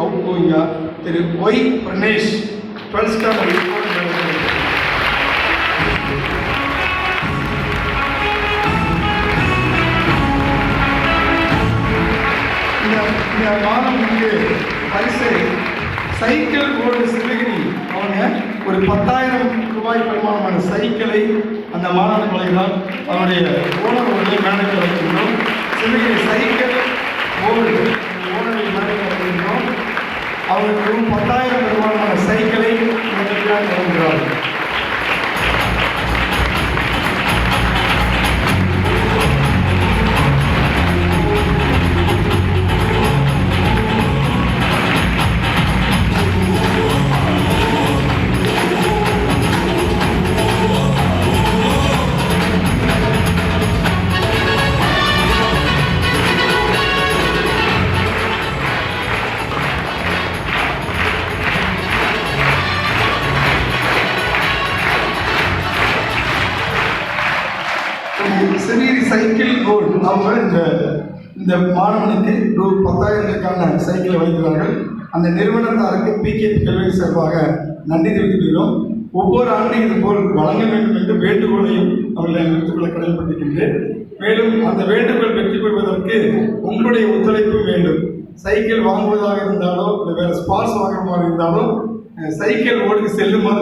Out கோயிங்கா திரு Y Pranesh 12th standard இந்த மாணவனுக்கு பரிசை சைக்கிள் போர்டு சிவகிரி அவங்க ஒரு 10,000 ரூபாய் பெருமானமான சைக்கிளை அந்த மாணவன் வழங்கினால் அவனுடைய ஓனருடைய மேனேஜர் வைக்கின்றோம். சிவகிரி சைக்கிள் போர்டு ஓனரை மேனேஜர் வைக்கின்றோம். அவர்களுக்கு 10,000 பெருமானமான சைக்கிளை வழங்குகிறார்கள். சிவகிரி சைக்கிள் போர்டு அவங்க இந்த மாணவனுக்கு ரூ. 10,000க்கான சைக்கிளை வழங்குகிறார்கள். அந்த நிறுவனத்தாருக்கு PKP கல்வி சார்பாக நன்றி தெரிவித்துள்ளோம். ஒவ்வொரு ஆண்டும் இதுபோல் வழங்க வேண்டும் என்று வேண்டுகோளையும் அவர்களை எடுத்துக்கொள்ள கடமைப்பட்டிருக்கின்றேன். மேலும் அந்த வேண்டுகோள் வெற்றி பெறுவதற்கு உங்களுடைய ஒத்துழைப்பு வேண்டும். சைக்கிள் வாங்குவதாக இருந்தாலோ இல்லை வேறு ஸ்பார்ட்ஸ் வாங்குற மாதிரி இருந்தாலும் சைக்கிள் ஓடுக்கு செல்லுமாறு